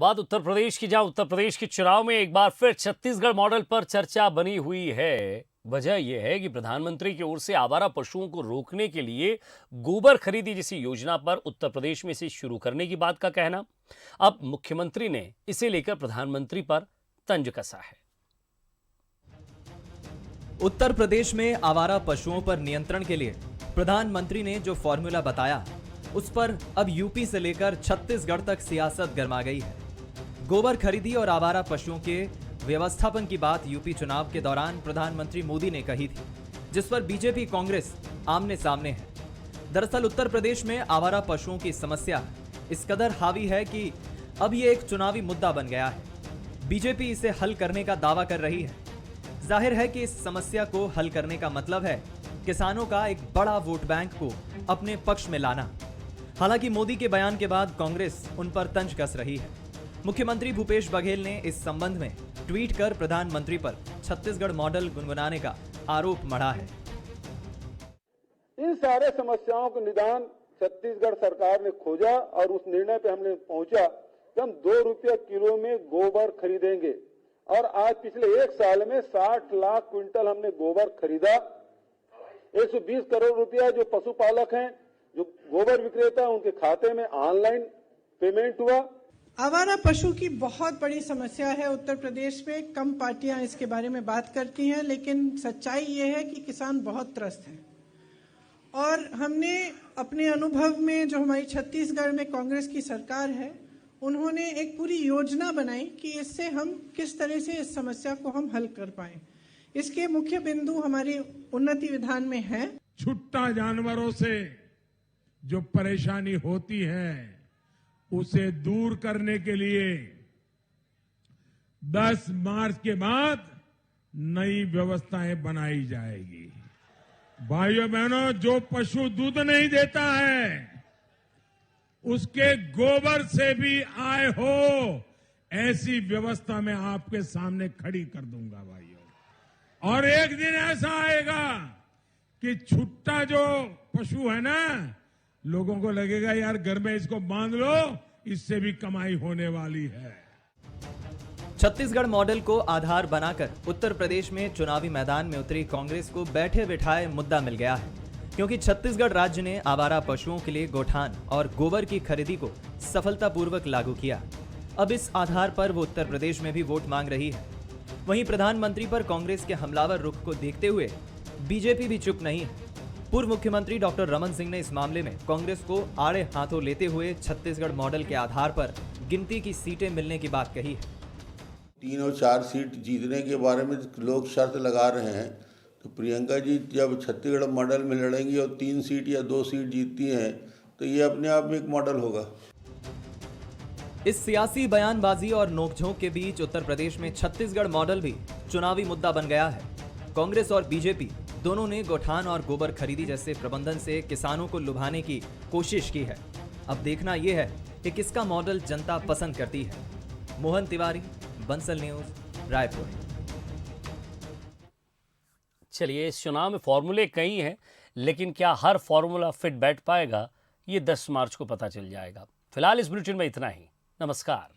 बात उत्तर प्रदेश की, जहां उत्तर प्रदेश के चुनाव में एक बार फिर छत्तीसगढ़ मॉडल पर चर्चा बनी हुई है। वजह यह है कि प्रधानमंत्री की ओर से आवारा पशुओं को रोकने के लिए गोबर खरीदी जैसी योजना पर उत्तर प्रदेश में इसे शुरू करने की बात का कहना। अब मुख्यमंत्री ने इसे लेकर प्रधानमंत्री पर तंज कसा है। उत्तर प्रदेश में आवारा पशुओं पर नियंत्रण के लिए प्रधानमंत्री ने जो फॉर्मूला बताया, उस पर अब यूपी से लेकर छत्तीसगढ़ तक सियासत गर्मा गई है। गोबर खरीदी और आवारा पशुओं के व्यवस्थापन की बात यूपी चुनाव के दौरान प्रधानमंत्री मोदी ने कही थी, जिस पर बीजेपी कांग्रेस आमने सामने है। दरअसल उत्तर प्रदेश में आवारा पशुओं की समस्या इस कदर हावी है कि अब ये एक चुनावी मुद्दा बन गया है। बीजेपी इसे हल करने का दावा कर रही है। जाहिर है कि इस समस्या को हल करने का मतलब है किसानों का एक बड़ा वोट बैंक को अपने पक्ष में लाना। हालांकि मोदी के बयान के बाद कांग्रेस उन पर तंज कस रही है। मुख्यमंत्री भूपेश बघेल ने इस संबंध में ट्वीट कर प्रधानमंत्री पर छत्तीसगढ़ मॉडल गुनगुनाने का आरोप मढ़ा है। इन सारे समस्याओं का निदान छत्तीसगढ़ सरकार ने खोजा और उस निर्णय पे हमने पहुंचा कि हम 2 रुपये किलो में गोबर खरीदेंगे। और आज पिछले 1 साल में 60 लाख क्विंटल हमने गोबर खरीदा। 120 करोड़ रुपया जो पशुपालक हैं, जो गोबर विक्रेता, उनके खाते में ऑनलाइन पेमेंट हुआ। आवारा पशु की बहुत बड़ी समस्या है उत्तर प्रदेश में। कम पार्टियां इसके बारे में बात करती हैं, लेकिन सच्चाई ये है कि किसान बहुत त्रस्त हैं। और हमने अपने अनुभव में, जो हमारी छत्तीसगढ़ में कांग्रेस की सरकार है, उन्होंने एक पूरी योजना बनाई कि इससे हम किस तरह से इस समस्या को हम हल कर पाए। इसके मुख्य बिंदु हमारी उन्नति विधान में है। छुट्टा जानवरों से जो परेशानी होती है, उसे दूर करने के लिए 10 मार्च के बाद नई व्यवस्थाएं बनाई जाएगी। भाइयों बहनों, जो पशु दूध नहीं देता है, उसके गोबर से भी आय हो, ऐसी व्यवस्था मैं आपके सामने खड़ी कर दूंगा भाइयों। और एक दिन ऐसा आएगा कि छुट्टा जो पशु है ना, लोगों को लगेगा यार घर में इसको बांध लो, इससे भी कमाई होने वाली है। छत्तीसगढ़ मॉडल को आधार बनाकर उत्तर प्रदेश में चुनावी मैदान में उतरी कांग्रेस को बैठे बिठाए मुद्दा मिल गया है, क्योंकि छत्तीसगढ़ राज्य ने आवारा पशुओं के लिए गोठान और गोबर की खरीदी को सफलतापूर्वक लागू किया। अब इस आधार पर वो उत्तर प्रदेश में भी वोट मांग रही है। वहीं प्रधानमंत्री पर कांग्रेस के हमलावर रुख को देखते हुए बीजेपी भी चुप नहीं है। पूर्व मुख्यमंत्री डॉक्टर रमन सिंह ने इस मामले में कांग्रेस को आड़े हाथों लेते हुए छत्तीसगढ़ मॉडल के आधार पर गिनती की सीटें मिलने की बात कही है। 3 और 4 सीट जीतने के बारे में लोग शर्त लगा रहे हैं, तो प्रियंका जी जब छत्तीसगढ़ मॉडल में लड़ेंगी और 3 सीट या 2 सीट जीतती हैं, तो ये अपने आप में एक मॉडल होगा। इस सियासी बयानबाजी और नोकझोंक के बीच उत्तर प्रदेश में छत्तीसगढ़ मॉडल भी चुनावी मुद्दा बन गया है। कांग्रेस और बीजेपी दोनों ने गोठान और गोबर खरीदी जैसे प्रबंधन से किसानों को लुभाने की कोशिश की है। अब देखना यह है कि किसका मॉडल जनता पसंद करती है। मोहन तिवारी, बंसल न्यूज, रायपुर। चलिए, इस चुनाव में फॉर्मूले कई हैं, लेकिन क्या हर फॉर्मूला फिट बैठ पाएगा, ये 10 मार्च को पता चल जाएगा। फिलहाल इस बुलेटिन में इतना ही। नमस्कार।